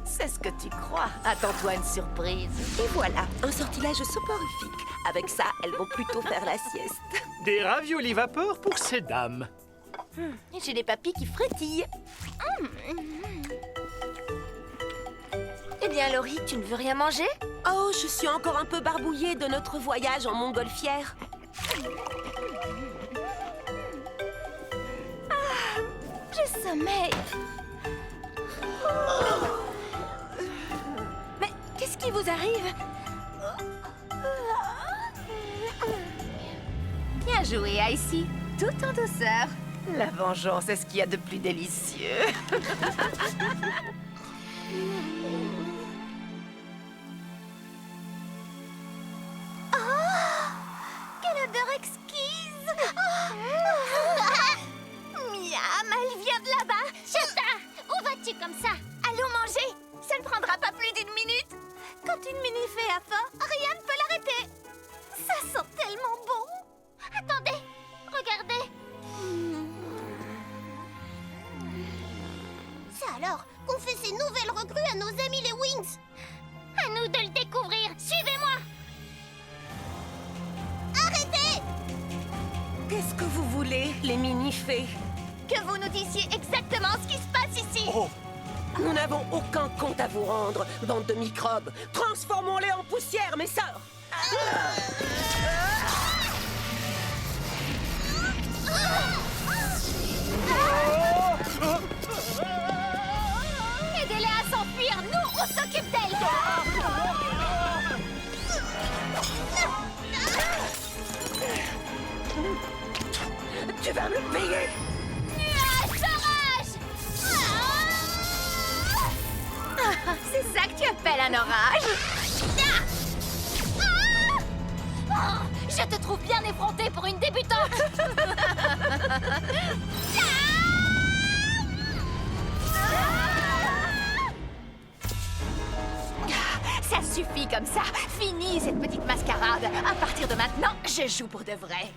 C'est ce que tu crois. Attends-toi une surprise. Et voilà, un sortilège soporifique. Avec ça, elles vont plutôt faire la sieste. Des raviolis vapeur pour ces dames. J'ai les papilles qui frétillent. Eh bien, Laurie, tu ne veux rien manger? Oh, je suis encore un peu barbouillée de notre voyage en montgolfière. Je sommeille. Mais qu'est-ce qui vous arrive? Bien joué, Icy. Tout en douceur. La vengeance est ce qu'il y a de plus délicieux. Quelle odeur exquise. Miam, elle vient de là-bas. Chata, où vas-tu comme ça? Allons manger. Ça ne prendra pas plus d'une minute. Quand une mini-fée a faim, rien ne peut l'arrêter. Ça sent tellement bon. Attendez, regardez. C'est alors qu'on fait ces nouvelles recrues à nos amis les Wings. À nous de le découvrir. Suivez-moi. Arrêtez! Qu'est-ce que vous voulez, les mini-fées? Que vous nous disiez exactement ce qui se passe ici. Oh! Nous n'avons aucun compte à vous rendre, bande de microbes. Transformons-les en poussière, mes sœurs! Aidez-les à s'enfuir, nous, on s'occupe d'elles. Tu vas me le payer! Nuage d'orage. C'est ça que tu appelles un orage? Je te trouve bien effrontée pour une débutante. Ça suffit comme ça. Fini cette petite mascarade. À partir de maintenant, je joue pour de vrai.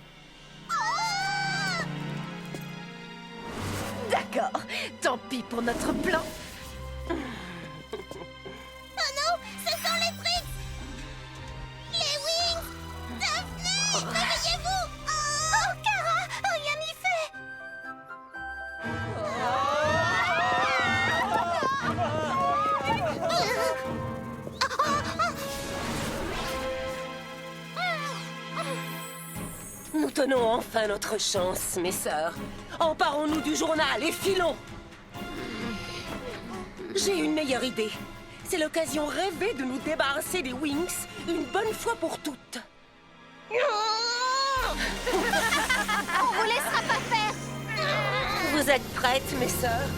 D'accord, tant pis pour notre plan. Oh non, ce sont les Trix! Les Wings! Daphné! Réveillez-vous! Oh, Kara! Rien n'y fait! Nous tenons enfin notre chance, mes sœurs. Emparons-nous du journal et filons! J'ai une meilleure idée. C'est l'occasion rêvée de nous débarrasser des Wings une bonne fois pour toutes. On vous laissera pas faire! Vous êtes prêtes, mes sœurs?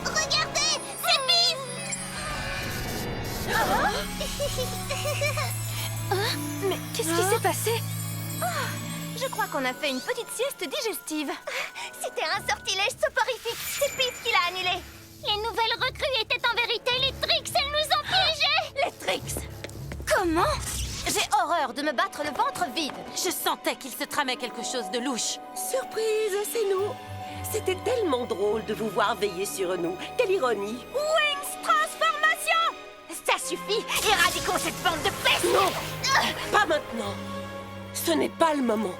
Regardez! C'est Biff! Mais qu'est-ce qui s'est passé? Je crois qu'on a fait une petite sieste digestive. C'était un sortilège soporifique. C'est Biff me battre le ventre vide. Je sentais qu'il se tramait quelque chose de louche. Surprise, c'est nous. C'était tellement drôle de vous voir veiller sur nous. Quelle ironie. Wings transformation! Ça suffit! Éradiquons cette bande de pestes! Non, pas maintenant. Ce n'est pas le moment.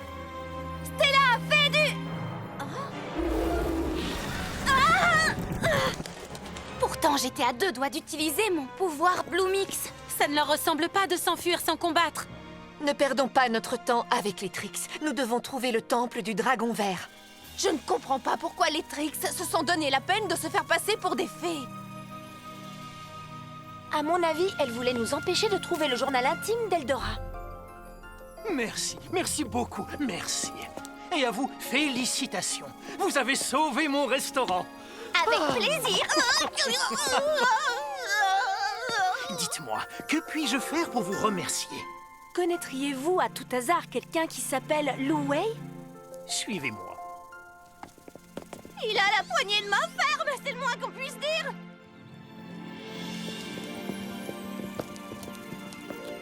Stella, fais du... Pourtant, j'étais à 2 doigts d'utiliser mon pouvoir Blue Mix. Ça ne leur ressemble pas de s'enfuir sans combattre. Ne perdons pas notre temps avec les Trix. Nous devons trouver le temple du dragon vert. Je ne comprends pas pourquoi les Trix se sont donné la peine de se faire passer pour des fées. À mon avis, elles voulaient nous empêcher de trouver le journal intime d'Eldora. Merci, merci beaucoup, merci. Et à vous, félicitations. Vous avez sauvé mon restaurant. Avec plaisir. Dites-moi, que puis-je faire pour vous remercier? Connaîtriez-vous à tout hasard quelqu'un qui s'appelle Lu Wei? Suivez-moi. Il a la poignée de main ferme, c'est le moins qu'on puisse dire.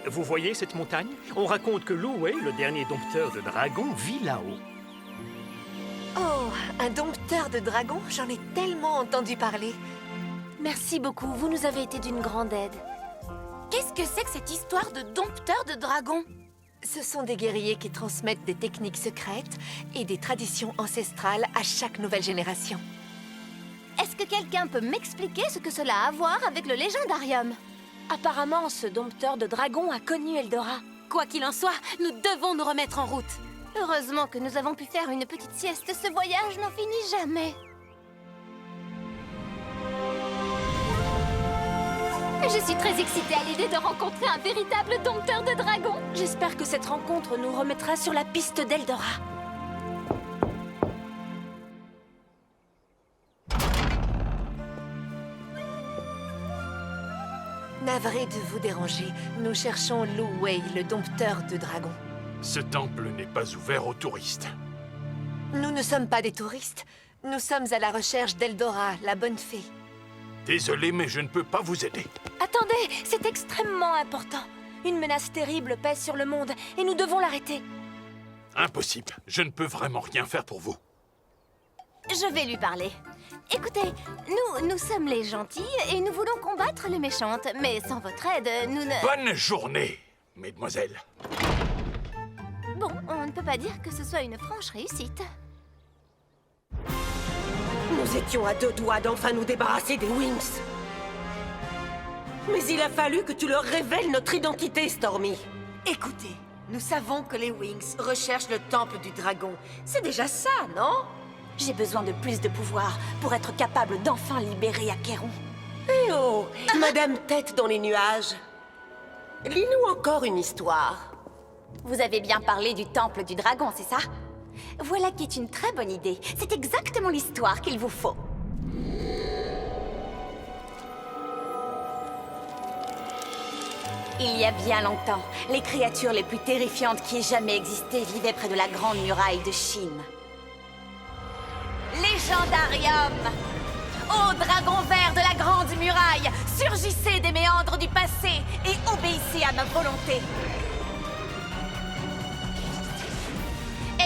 Vous voyez cette montagne? On raconte que Lu Wei, le dernier dompteur de dragons, vit là-haut. Oh, un dompteur de dragons? J'en ai tellement entendu parler. Merci beaucoup, vous nous avez été d'une grande aide. Qu'est-ce que c'est que cette histoire de dompteur de dragons? Ce sont des guerriers qui transmettent des techniques secrètes et des traditions ancestrales à chaque nouvelle génération. Est-ce que quelqu'un peut m'expliquer ce que cela a à voir avec le légendarium? Apparemment, ce dompteur de dragons a connu Eldora. Quoi qu'il en soit, nous devons nous remettre en route. Heureusement que nous avons pu faire une petite sieste. Ce voyage n'en finit jamais. Je suis très excitée à l'idée de rencontrer un véritable dompteur de dragons. J'espère que cette rencontre nous remettra sur la piste d'Eldora. Navré de vous déranger, nous cherchons Lu Wei, le dompteur de dragons. Ce temple n'est pas ouvert aux touristes. Nous ne sommes pas des touristes. Nous sommes à la recherche d'Eldora, la bonne fée. Désolé, mais je ne peux pas vous aider. Attendez, c'est extrêmement important. Une menace terrible pèse sur le monde et nous devons l'arrêter. Impossible. Je ne peux vraiment rien faire pour vous. Je vais lui parler. Écoutez, nous sommes les gentils et nous voulons combattre les méchantes. Mais sans votre aide, nous ne... Bonne journée, mesdemoiselles. Bon, on ne peut pas dire que ce soit une franche réussite. Nous étions à 2 doigts d'enfin nous débarrasser des Wings. Mais il a fallu que tu leur révèles notre identité, Stormy. Écoutez, nous savons que les Wings recherchent le temple du dragon. C'est déjà ça, non? J'ai besoin de plus de pouvoir pour être capable d'enfin libérer Acheron. Eh oh, Madame Tête dans les nuages. Lis-nous encore une histoire. Vous avez bien parlé du temple du dragon, c'est ça? Voilà qui est une très bonne idée. C'est exactement l'histoire qu'il vous faut. Il y a bien longtemps, les créatures les plus terrifiantes qui aient jamais existé vivaient près de la grande muraille de Chine. Légendarium! Ô dragon vert de la grande muraille, surgissez des méandres du passé et obéissez à ma volonté.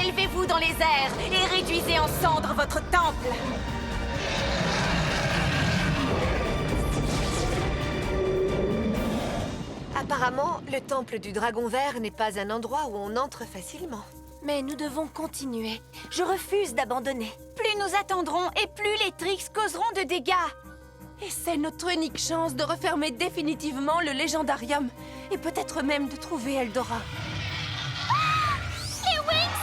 Élevez-vous dans les airs et réduisez en cendres votre temple. Apparemment, le temple du dragon vert n'est pas un endroit où on entre facilement. Mais nous devons continuer. Je refuse d'abandonner. Plus nous attendrons et plus les Trix causeront de dégâts. Et c'est notre unique chance de refermer définitivement le légendarium. Et peut-être même de trouver Eldora. Les Wings!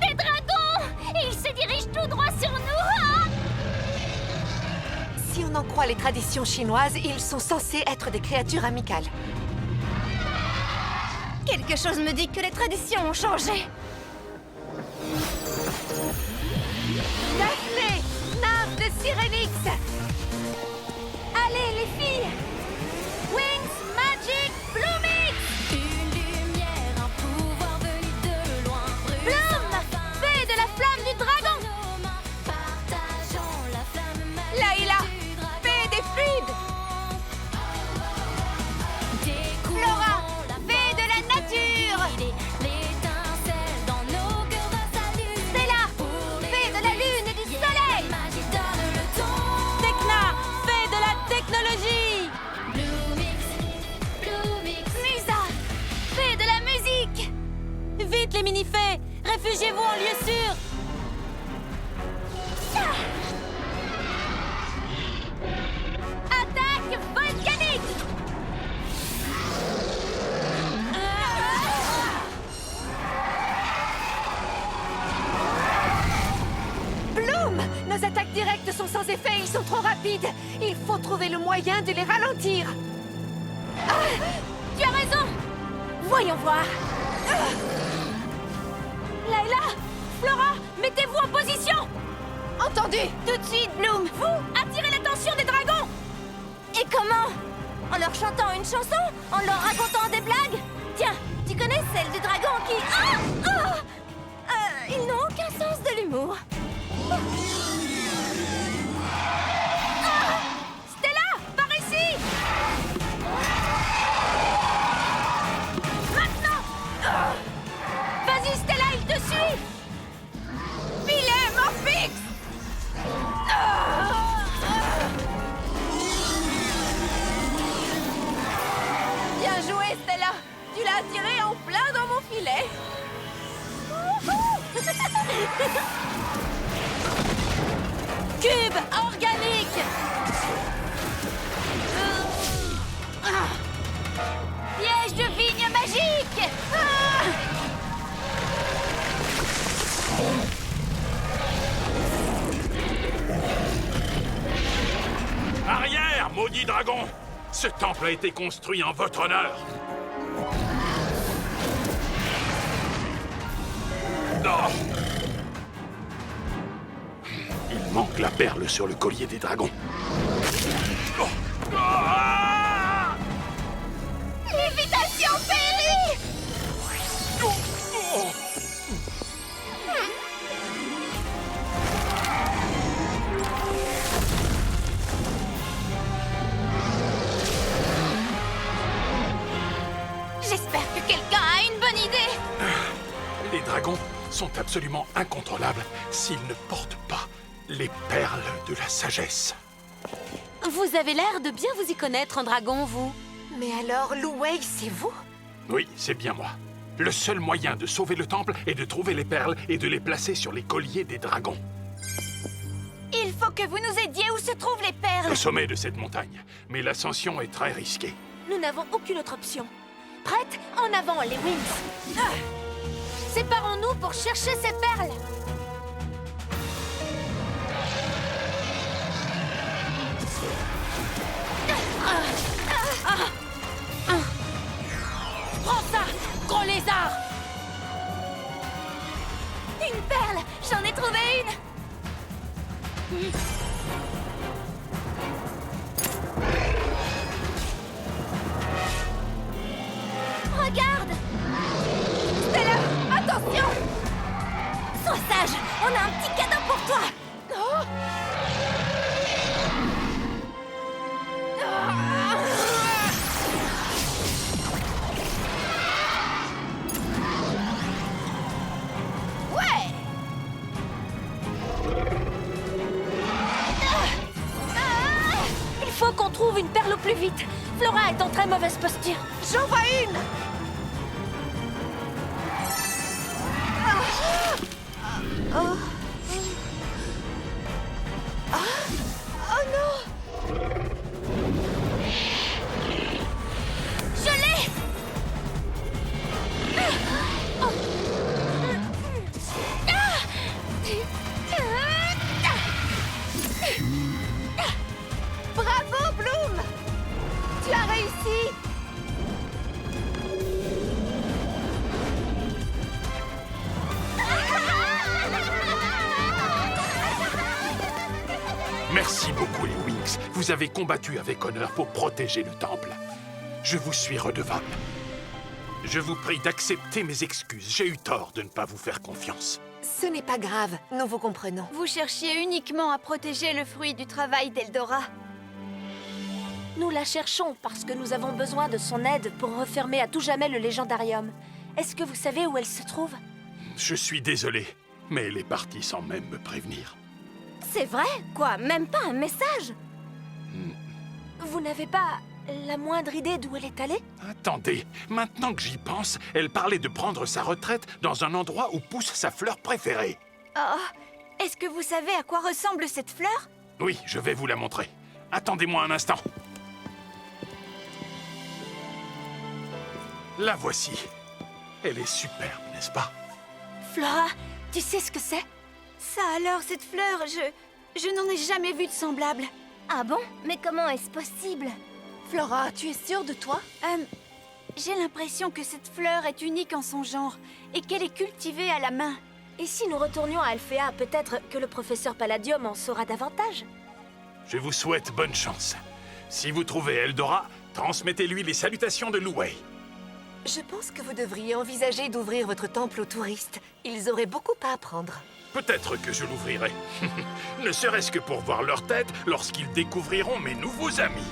Des dragons! Et ils se dirigent tout droit sur nous! Ah! Si on en croit les traditions chinoises, ils sont censés être des créatures amicales. Quelque chose me dit que les traditions ont changé. Daphné! Nymphe de Syrinx! Allez, les filles! Wings Magic Bloomix! Une lumière, un pouvoir venu de loin. Bloom! Fée de la flamme du dragon! Partageons la flamme magique Layla! du dragon. Fée des fluides! Découvrons Flora! la Fée de la nature! attaques directes sont sans effet, ils sont trop rapides. Il faut trouver le moyen de les ralentir. Tu as raison. Voyons voir. Layla, Flora, mettez-vous en position. Entendu. Tout de suite, Bloom. Vous, attirez l'attention des dragons. Et comment? En leur chantant une chanson? En leur racontant des blagues? Tiens, tu connais celle du dragon qui... ils n'ont aucun sens de l'humour. Stella, par ici! Maintenant! Vas-y, Stella, il te suit! Filet, Morphix! Bien joué, Stella. Tu l'as attiré en plein dans mon filet. Cube organique! Piège de vigne magique! Arrière, maudit dragon! Ce temple a été construit en votre honneur. Non! Il manque la perle sur le collier des dragons. Oh. Ah! Lévitation féerie! J'espère que quelqu'un a une bonne idée! Les dragons sont absolument incontrôlables s'ils ne portent pas les perles de la sagesse. Vous avez l'air de bien vous y connaître en dragon, vous. Mais alors, Lu Wei, c'est vous? Oui, c'est bien moi. Le seul moyen de sauver le temple est de trouver les perles et de les placer sur les colliers des dragons. Il faut que vous nous aidiez où se trouvent les perles! Au sommet de cette montagne. Mais l'ascension est très risquée. Nous n'avons aucune autre option. Prête? En avant, les Wings! Séparons-nous pour chercher ces perles! Prends ça, gros lézard! Une perle! J'en ai trouvé une! Regarde! Stella, attention! Sois sage! On a un petit cadeau pour toi! Oh! Ouais! Il faut qu'on trouve une perle au plus vite. Flora est en très mauvaise posture. J'en vois une! Oh non! Je l'ai! Bravo, Bloom! Tu as réussi! Merci beaucoup, les Wings. Vous avez combattu avec honneur pour protéger le temple. Je vous suis redevable. Je vous prie d'accepter mes excuses. J'ai eu tort de ne pas vous faire confiance. Ce n'est pas grave, nous vous comprenons. Vous cherchiez uniquement à protéger le fruit du travail d'Eldora. Nous la cherchons parce que nous avons besoin de son aide pour refermer à tout jamais le légendarium. Est-ce que vous savez où elle se trouve? Je suis désolé, mais elle est partie sans même me prévenir. C'est vrai? Quoi? Même pas un message? Vous n'avez pas la moindre idée d'où elle est allée? Attendez, maintenant que j'y pense, elle parlait de prendre sa retraite dans un endroit où pousse sa fleur préférée. Oh, est-ce que vous savez à quoi ressemble cette fleur? Oui, je vais vous la montrer. Attendez-moi un instant. La voici. Elle est superbe, n'est-ce pas? Flora, tu sais ce que c'est? Ça alors, cette fleur, Je n'en ai jamais vu de semblable. Ah bon? Mais comment est-ce possible? Flora, tu es sûre de toi? J'ai l'impression que cette fleur est unique en son genre et qu'elle est cultivée à la main. Et si nous retournions à Alphéa, peut-être que le professeur Palladium en saura davantage? Je vous souhaite bonne chance. Si vous trouvez Eldora, transmettez-lui les salutations de Louei. Je pense que vous devriez envisager d'ouvrir votre temple aux touristes. Ils auraient beaucoup à apprendre. Peut-être que je l'ouvrirai. Ne serait-ce que pour voir leur tête lorsqu'ils découvriront mes nouveaux amis.